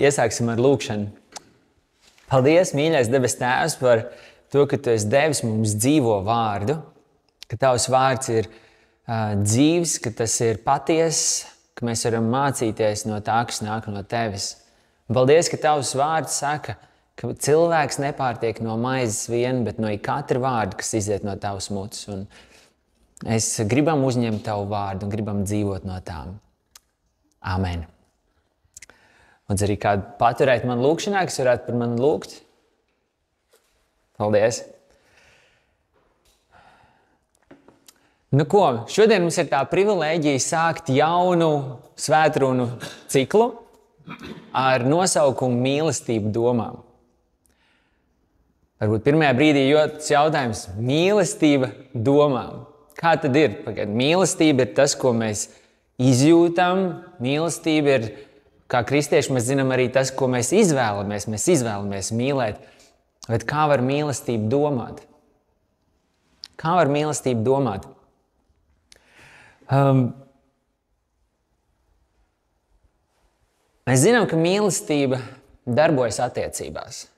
Iesāksim ar lūkšanu. Paldies, mīļais debes Tēvs, par to, ka Tu esi devis mums dzīvo vārdu, ka Tavs vārds ir dzīvs, ka tas ir patiess, ka mēs varam mācīties no tā, kas nāk no Tevis. Un paldies, ka Tavs vārds saka, ka cilvēks nepārtiek no maizes vien, bet no katra vārda, kas iziet no Tavas mutes. Un es gribam uzņemt Tavu vārdu un gribam dzīvot no tām. Āmen. Un arī kādu paturēt man lūkšanā, kas varētu par mani lūgt. Paldies. Nu ko, šodien mums ir tā privilēģija sākt jaunu svētrunu ciklu ar nosaukumu mīlestību domām. Varbūt pirmajā brīdī jotas jautājums – mīlestība domām. Kā tad ir? Mīlestība ir tas, ko mēs izjūtam. Mīlestība ir, kā kristieši mēs zinām, arī tas, ko mēs izvēlamies. Mēs izvēlamies mīlēt. Bet kā var mīlestību domāt? Kā var mīlestību domāt? Mēs zinām, ka mīlestība darbojas attiecībās.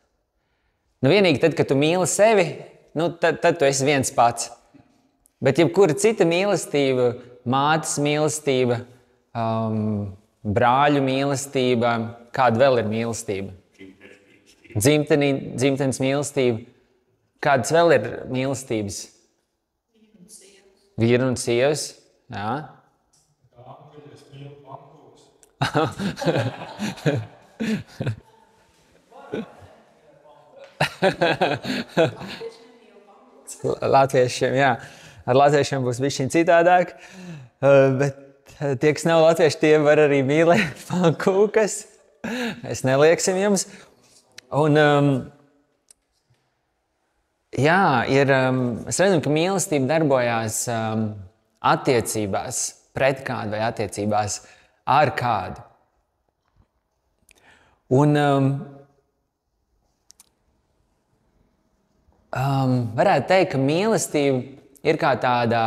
Vienīgi tad, kad tu mīli sevi, tad tu esi viens pats. Bet jebkura cita mīlestība, mātes mīlestība, brāļu mīlestība, kāda vēl ir mīlestība? Dzimtenes mīlestība. Kādas vēl ir mīlestības? Vīri un sievas. Jā. Latviešiem, jā. Ar latviešiem būs bišķiņ citādāk, bet tie, kas nav latvieši, tie var arī mīlēt pankūkas. Mēs nelieksim jums. Un, jā, es redzu, ka mīlestība darbojās attiecībās pret kādu vai attiecībās ar kādu. Un varētu teikt, ka mīlestība ir kā tāda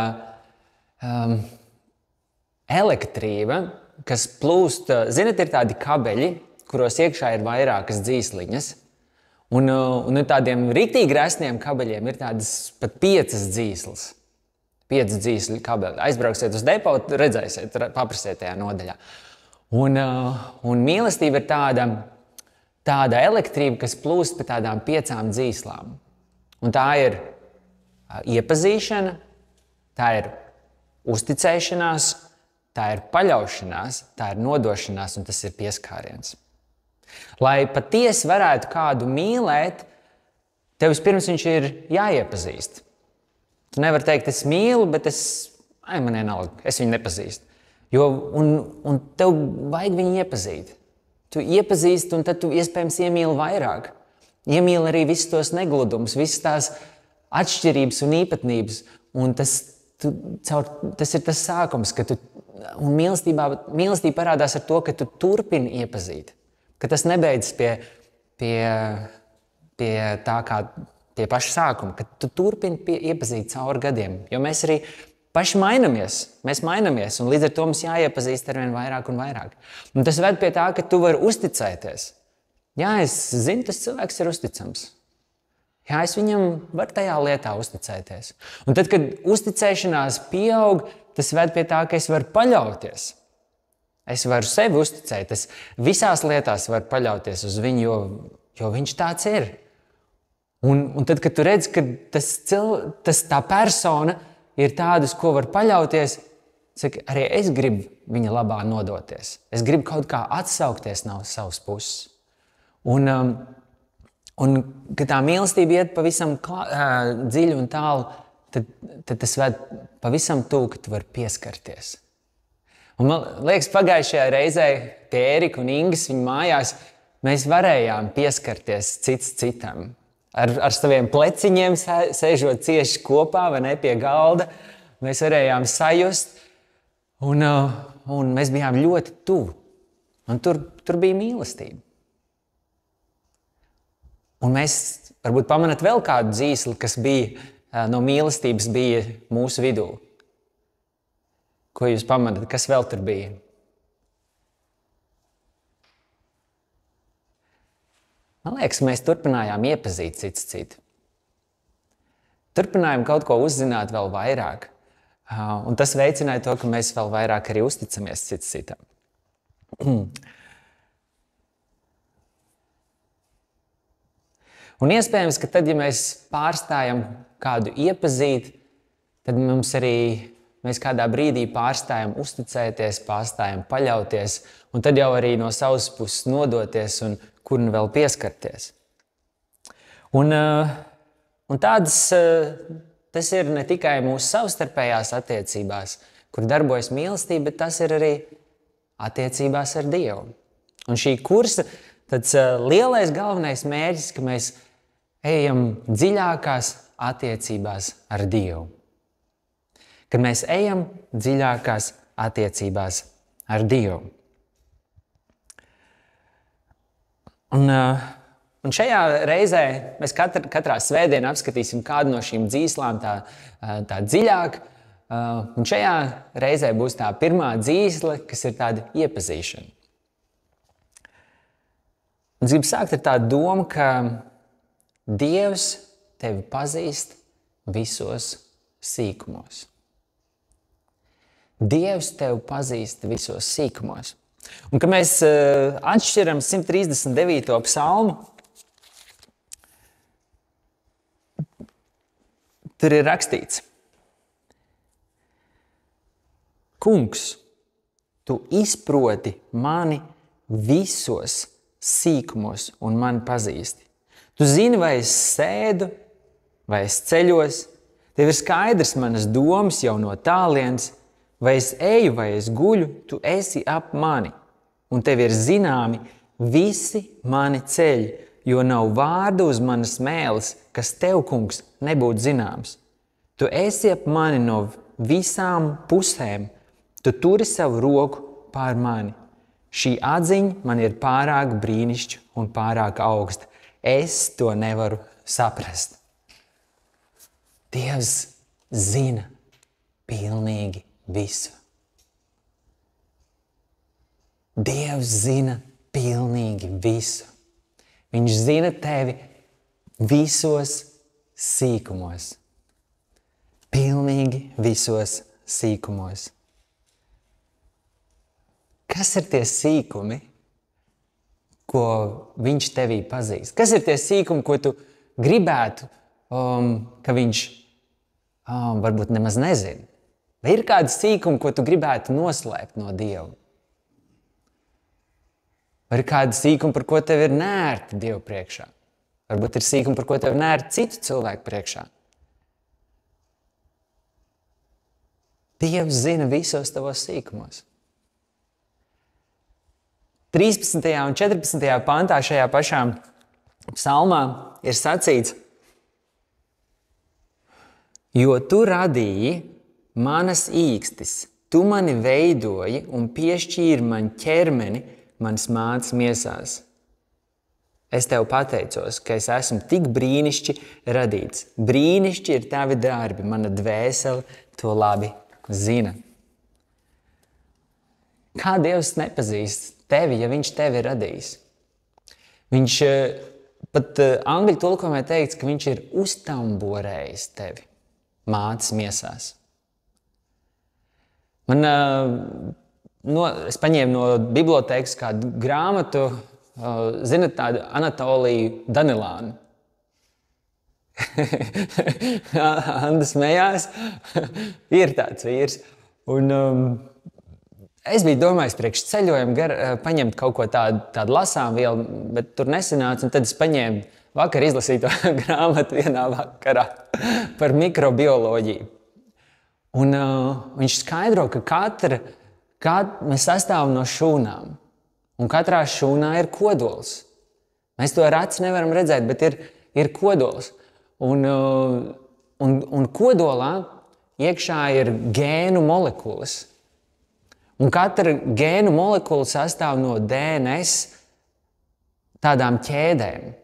elektrība, kas plūst. Zinat, ir tādi kabeļi, kuros iekšā ir vairākas dzīsliņas. Un tādiem riktīgi resniem kabeļiem ir tādas pat 5 dzīslas. 5 dzīsļu kabeļi. Aizbrauksiet uz depo, redzēsiet, paprasiet tajā nodaļā. Un mīlestība ir tāda elektrība, kas plūst pa tādām 5 dzīslām. Un tā ir iepazīšana, tā ir uzticēšanās, tā ir paļaušanās, tā ir nodošanās un tas ir pieskāriens. Lai patiesi varētu kādu mīlēt, tev vispirms viņš ir jāiepazīst. Tu nevari teikt, es mīlu, bet man vienalga, es viņu nepazīstu. Un tev vajag viņu iepazīt. Tu iepazīsti un tad tu iespējams iemīli vairāk. Iemīli arī visus tos negludumus, visas tās atšķirības un īpatnības. Un tas ir tas sākums, un mīlestība parādās ar to, ka tu turpini iepazīt. Ka tas nebeidzas pie tā kā pie paša sākuma, ka tu turpini iepazīt cauri gadiem. Jo mēs arī paši mainamies, un līdz ar to mums jāiepazīst arvien vairāk un vairāk. Un tas ved pie tā, ka tu vari uzticēties. Jā, es zinu, tas cilvēks ir uzticams. Jā, es viņam varu tajā lietā uzticēties. Un tad, kad uzticēšanās pieaug, tas ved pie tā, ka es varu paļauties. Es varu sevi uzticēt. Es visās lietās varu paļauties uz viņu, jo viņš tāds ir. Un tad, kad tu redzi, ka tā persona ir tāda, uz ko var paļauties, saka, arī es gribu viņa labā nodoties. Es gribu kaut kā atsaukties no savas puses. Un kad tā mīlestība iet pavisam dziļi un tālu, tad tas ved pavisam tuvu, ka tu vari pieskarties. Un man liekas, pagājušajā reizē pie Ērika un Ingas viņu mājās mēs varējām pieskarties cits citam. Ar saviem pleciņiem sēžot cieši kopā vai ne pie galda, mēs varējām sajust un mēs bijām ļoti tuvu. Un tur bija mīlestība. Un mēs varbūt pamanāt vēl kādu dzīsli, kas bija no mīlestības bija mūsu vidū. Ko jūs pamanāt? Kas vēl tur bija? Man liekas, mēs turpinājām iepazīt citu. Turpinājām kaut ko uzzināt vēl vairāk. Un tas veicināja to, ka mēs vēl vairāk arī uzticamies citam. Un iespējams, ka tad, ja mēs pārstājam kādu iepazīt, tad mēs kādā brīdī pārstājam uzticēties, pārstājam paļauties, un tad jau arī no savas puses nodoties un kur nu vēl pieskarties. Un tas ir ne tikai mūsu savstarpējās attiecībās, kur darbojas mīlestība, bet tas ir arī attiecībās ar Dievu. Un šī kursa tāds lielais galvenais mērķis, ka mēs ejam dziļākās attiecībās ar Dievu. Kad mēs ejam dziļākās attiecībās ar Dievu. Un šajā reizē mēs katrā svētdienā apskatīsim kādu no šīm dzīslām tā dziļāk. Un šajā reizē būs tā pirmā dzīsle, kas ir tāda iepazīšana. Es gribu sākt ar tādu domu, ka Dievs tevi pazīst visos sīkumos. Dievs tevi pazīst visos sīkumos. Un, kad mēs atšķiram 139. psalmu, tur ir rakstīts: Kungs, tu izproti mani visos sīkumos un mani pazīsti. Tu zini, vai es sēdu, vai es ceļos. Tev ir skaidrs manas domas jau no tālienes. Vai es eju, vai es guļu, tu esi ap mani. Un tev ir zināmi visi mani ceļi, jo nav vārdu uz manas mēles, kas tev, kungs, nebūtu zināms. Tu esi ap mani no visām pusēm. Tu turi savu roku pār mani. Šī atziņa man ir pārāk brīnišķīga un pārāk augsta. Es to nevaru saprast. Dievs zina pilnīgi visu. Dievs zina pilnīgi visu. Viņš zina tevi visos sīkumos. Pilnīgi visos sīkumos. Kas ir tie sīkumi, ko viņš tevī pazīst? Kas ir tie sīkumi, ko tu gribētu, ka viņš varbūt nemaz nezina? Vai ir kādi sīkumi, ko tu gribētu noslēpt no Dieva? Vai ir kādi sīkumi, par ko tev ir nērti Dievu priekšā? Varbūt ir sīkumi, par ko tev ir nērti citu cilvēku priekšā. Dievs zina visos tavos sīkumos. 13. un 14. pantā šajā pašā psalmā ir sacīts: Jo tu radīji manas īkstis, tu mani veidoji un piešķīri man ķermeni manas mātes miesās. Es tev pateicos, ka es esmu tik brīnišķi radīts. Brīnišķi ir tavi darbi, mana dvēsele to labi zina. Kā Dievs nepazīst tevi, ja viņš tevi ir radījis? Viņš pat angļu tulkojumā teikts, ka viņš ir uztamborējis tevi mātes miesās. Es paņēmu no bibliotēkas kādu grāmatu, zinat, tādu Anatoliju Danilānu. Anda smējās, ir tāds vīrs. Un es biju domājis priekš ceļojumu paņemt kaut ko tādu lasām vielu, bet tur nesanāca. Un tad es paņēmu vakar izlasīto grāmatu vienā vakarā par mikrobioloģiju. Un viņš skaidro, ka mēs sastāvam no šūnām. Un katrā šūnā ir kodols. Mēs to ar aci nevaram redzēt, bet ir kodols. Un kodolā iekšā ir gēnu molekulas. Un katra gēnu molekula sastāv no DNS tādām ķēdēm.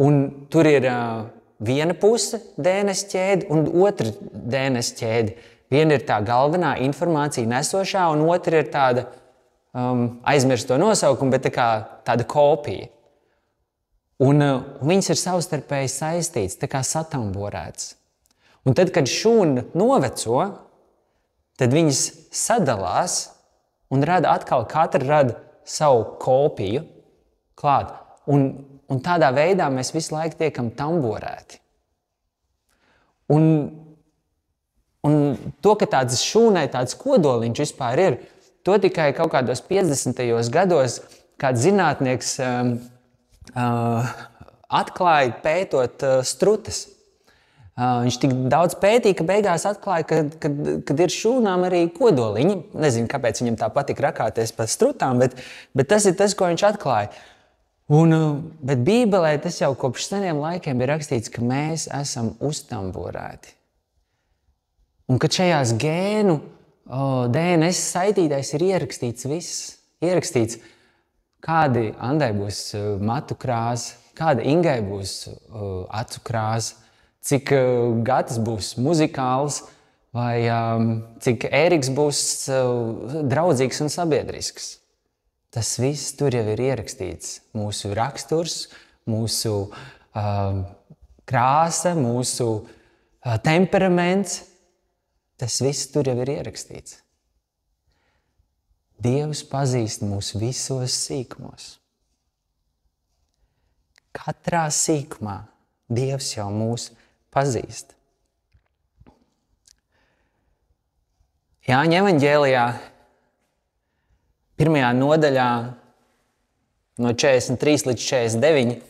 Un tur ir viena puse DNS ķēde un otra DNS ķēde. Viena ir tā galvenā informācija nesošā, un otra ir tāda, aizmirst to nosaukumu, bet tāda kopija. Un viņas ir savstarpēji saistītas, tā kā satamborētas. Un tad, kad šūna noveco, tad viņas sadalās un rada atkal, katra rada savu kopiju klāt. Un tādā veidā mēs visu laiku tiekam tamborēti. Un to, ka tāds šūnai tāds kodoliņš vispār ir, to tikai kaut kādos 50. gados kāds zinātnieks atklāja pētot strutes. Viņš tik daudz pētīja, ka beigās atklāja, kad ir šūnām arī kodoliņi. Nezinu, kāpēc viņam tā patika rakāties par strutām, bet tas ir tas, ko viņš atklāja. Bet Bībelē tas jau kopš seniem laikiem ir rakstīts, ka mēs esam uztamborēti. Un kad šajās gēnu DNS saitītājs ir ierakstīts viss. Ierakstīts, kādi Andai būs matu krāsa, kāda Ingai būs acu krāsa, cik Gatis būs muzikāls, vai cik Ēriks būs draudzīgs un sabiedrisks. Tas viss tur jau ir ierakstīts. Mūsu raksturs, mūsu krāsa, mūsu temperaments, tas viss tur jau ir ierakstīts. Dievs pazīst mūs visos sīkumos. Katrā sīkumā Dievs jau mūs pazīst. Jāņa evaņģēlijā 1. nodaļā no 43 līdz 49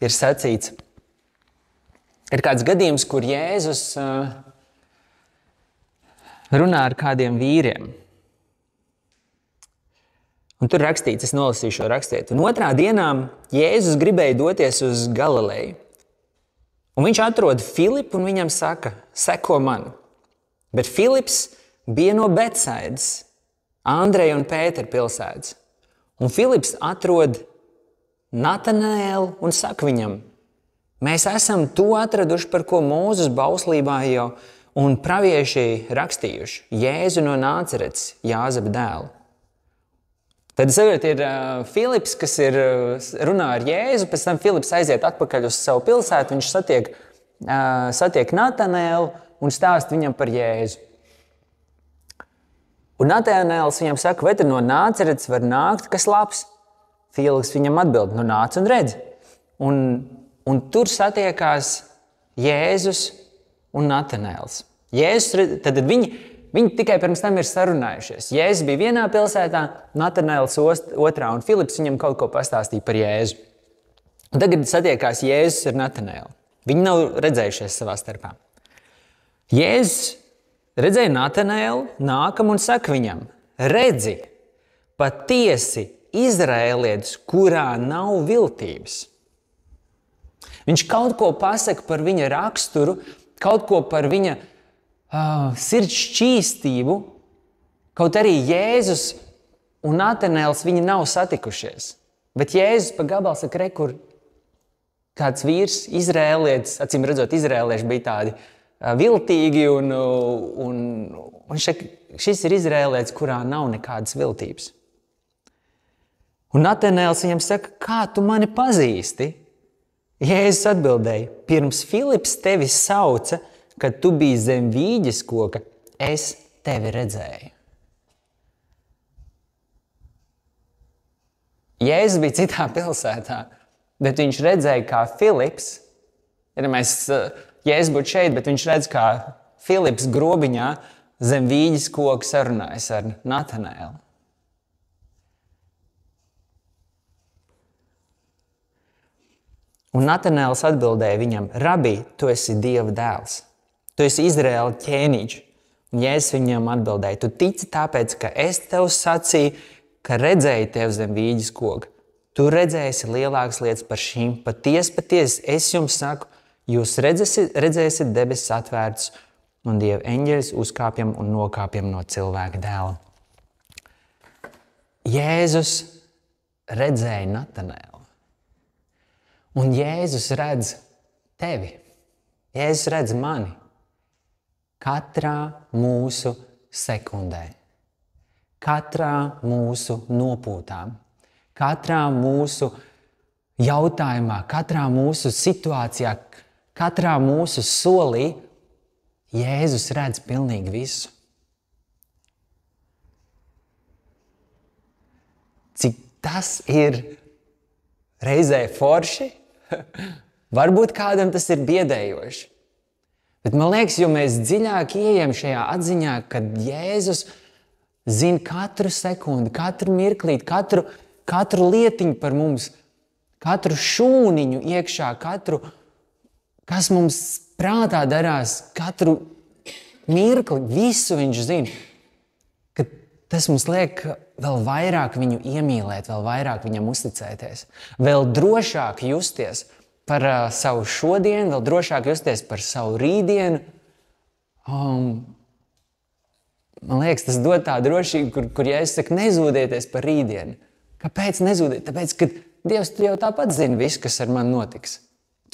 ir sacīts, ir kāds gadījums, kur Jēzus runā ar kādiem vīriem. Un tur rakstīts, es nolasīšu šo rakstiet. Un otrā dienā Jēzus gribēja doties uz Galileju. Un viņš atrod Filipu un viņam saka, seko man. Bet Filips bija no Betsaidas, Andreja un Pētera pilsētas. Un Filips atrod Natanaēlu un saka viņam, mēs esam to atraduši, par ko Mūzes bauslībā jau un pravieši rakstījuši, Jēzu no Nāceretes, Jāzepa dēlu. Tad savukārt ir Filips, kas runā ar Jēzu, pēc tam Filips aiziet atpakaļ uz savu pilsētu, viņš satiek Natanaēlu un stāsta viņam par Jēzu. Un Natanaēls viņam saka, vai tad no Nāceretes var nākt kas labs? Filips viņam atbild, nu nāc un redz. Un tur satiekās Jēzus un Natanaēls. Tad viņi tikai pirms tam ir sarunājušies. Jēzus bija vienā pilsētā, Natanaēls otrā, un Filips viņam kaut ko pastāstīja par Jēzu. Un tagad satiekās Jēzus ar Natanaēlu. Viņi nav redzējušies savā starpā. Jēzus redzēja Natanaēlu, nākam un saka viņam, redzi, patiesi Izraēlietis, kurā nav viltības. Viņš kaut ko pasaka par viņa raksturu, kaut ko par viņa sirds šķīstību, kaut arī Jēzus un Natanaēls viņi nav satikušies. Bet Jēzus pa gabalu saka, re, kur kāds vīrs, izrēlietis, acīm redzot, izrēlieši bija tādi viltīgi, un šis ir izrēlietis, kurā nav nekādas viltības. Un Natanaēls viņam saka, kā tu mani pazīsti? Jēzus atbildēja, pirms Filips tevi sauca, kad tu biji zem vīģes koka, es tevi redzēju. Jēzus bija citā pilsētā, bet viņš redzēja, kā Filips, Jēzus būtu šeit, bet viņš redz, kā Filips grobiņā zem vīģes koka sarunājas ar Natanaēlu. Un Natanaēls atbildēja viņam, Rabī, tu esi Dieva dēls. Tu esi Izraēla ķēniņš. Un Jēzus viņam atbildēja, tu tici tāpēc, ka es tev sacīju, ka redzēju tev zem vīģes koka. Tu redzēsi lielākas lietas par šīm. Patiesi, es jums saku, jūs redzēsiet debesis atvērtas un Dieva eņģeļus uzkāpjam un nokāpjam no cilvēka dēla. Jēzus redzēja Natanaēlu. Un Jēzus redz tevi. Jēzus redz mani. Katrā mūsu sekundē. Katrā mūsu nopūtām. Katrā mūsu jautājumā, katrā mūsu situācijā, katrā mūsu solī Jēzus redz pilnīgi visu. Cik tas ir reizē forši, varbūt kādam tas ir biedējoši. Bet man liekas, jo mēs dziļāk ieejam šajā atziņā, kad Jēzus zina katru sekundi, katru mirklīti, katru lietiņu par mums, katru šūniņu iekšā, kas mums prātā darās, katru mirkli, visu viņš zina. Ka tas mums liek vēl vairāk viņu iemīlēt, vēl vairāk viņam uzticēties, vēl drošāk justies par savu šodienu, vēl drošāk justies par savu rītdienu. Man liekas, tas dod tā drošību, kur Jēzus saka, nezūdieties par rītdienu. Kāpēc nezūdiet? Tāpēc, ka Dievs tu jau tāpat zini visu, kas ar mani notiks.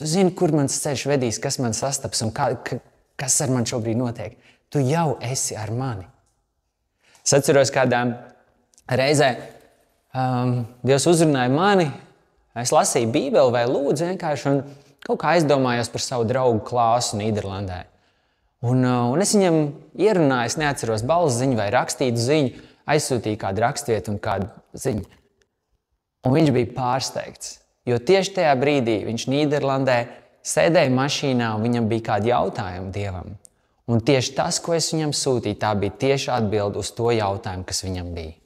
Tu zini, kur mans ceļš vedīs, kas man sastaps un kas ar mani šobrīd notiek. Tu jau esi ar mani. Es atceros kādā reizē, Dievs uzrunāja mani, es lasīju Bībeli vai lūdzu vienkārši un kaut kā aizdomājos par savu draugu Klāsu Nīderlandē. Un es viņam ierunāju, es neatceros balss ziņu vai rakstītu ziņu, aizsūtīju kādu rakstvietu un kādu ziņu. Un viņš bija pārsteigts, jo tieši tajā brīdī viņš Nīderlandē sēdēja mašīnā un viņam bija kādi jautājumi Dievam. Un tieši tas, ko es viņam sūtīju, tā bija tieši atbilde uz to jautājumu, kas viņam bija.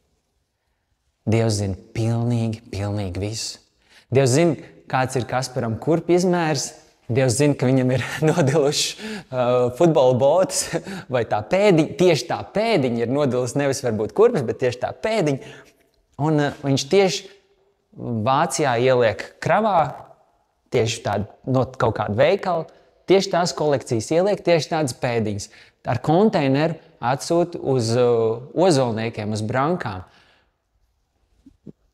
Dievs zina pilnīgi visu. Dievs zina, kāds ir Kasparam kurpju izmērs. Dievs zina, ka viņam ir nodiluši futbola botas vai tā pēdiņa. Tieši tā pēdiņa ir nodilusi nevis varbūt kurpes, bet tieši tā pēdiņa. Un viņš tieši Vācijā ieliek kravā, tieši tādu no kaut kādu veikalu, tieši tās kolekcijas ieliek, tieši tādas pēdiņas. Ar konteineru atsūta uz ozolniekiem, uz brankām.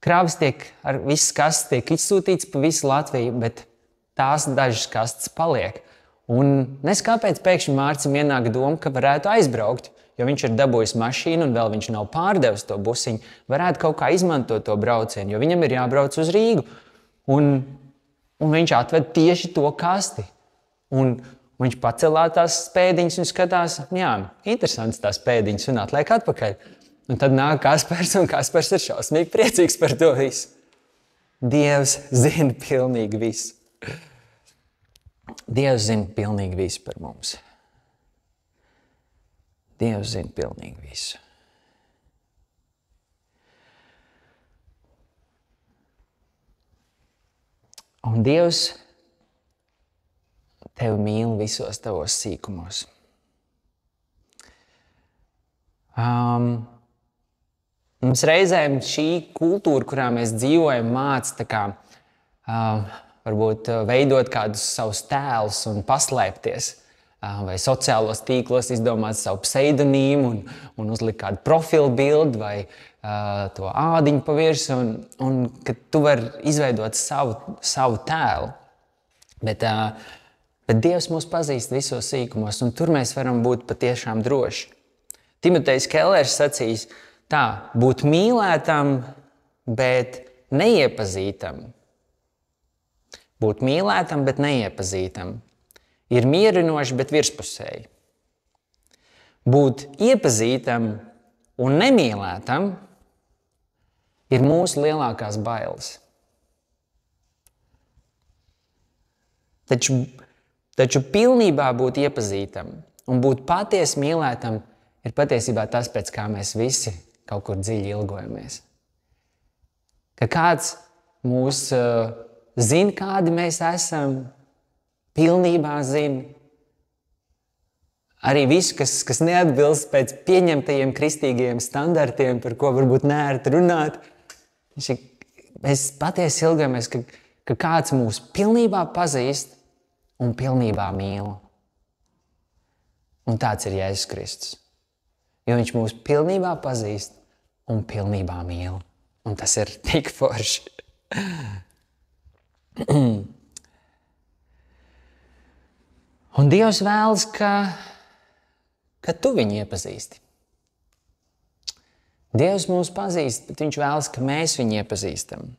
Kravas visas kastes tiek izsūtīts pa visu Latviju, bet tās dažas kastes paliek. Un neskāpēc pēkšņi Mārcim ienāk doma, ka varētu aizbraukt, jo viņš ir dabūjis mašīnu un vēl viņš nav pārdevis to busiņu, varētu kaut kā izmantot to braucienu, jo viņam ir jābrauc uz Rīgu. Un viņš atved tieši to kasti. Un viņš pacelā tās pēdiņas un skatās, jā, interesants tās pēdiņas un atliek atpakaļ. Un tad nāk Kaspars un Kaspars ir šausmīgi priecīgs par to visu. Dievs zina pilnīgi visu. Dievs zina pilnīgi visu par mums. Dievs zina pilnīgi visu. Un Dievs tevi mīl visos tavos sīkumos. Mums reizēm šī kultūra, kurā mēs dzīvojam, māca varbūt veidot kādus savus tēlus un paslēpties. Vai sociālos tīklos izdomāt savu pseidonīmu un uzlikt kādu profilu bildi vai to ādiņu pa virsmu, un ka tu vari izveidot savu tēlu. Bet Dievs mūs pazīst visos sīkumos, un tur mēs varam būt patiešām droši. Timotejs Kellers sacīs tā, būt mīlētam, bet neiepazītam. Būt mīlētam, bet neiepazītam. Ir mierinoši, bet virspusēji. Būt iepazītam un nemīlētam ir mūsu lielākās bailes. Taču pilnībā būt iepazītam un būt patiesi mīlētam ir patiesībā tas, pēc kā mēs visi kaut kur dziļi ilgojamies. Ka kāds mūs zina, kādi mēs esam, pilnībā zina. Arī visu, kas neatbilst pēc pieņemtajiem kristīgajiem standartiem, par ko varbūt neērti runāt. Mēs patiesi ilgojamies, ka kāds mūs pilnībā pazīst un pilnībā mīl. Un tāds ir Jēzus Kristus. Jo viņš mūs pilnībā pazīst un pilnībā mīl. Un tas ir tik forši. Un Dievs vēlas, ka tu viņu iepazīsti. Dievs mūs pazīst, bet viņš vēlas, ka mēs viņu iepazīstam.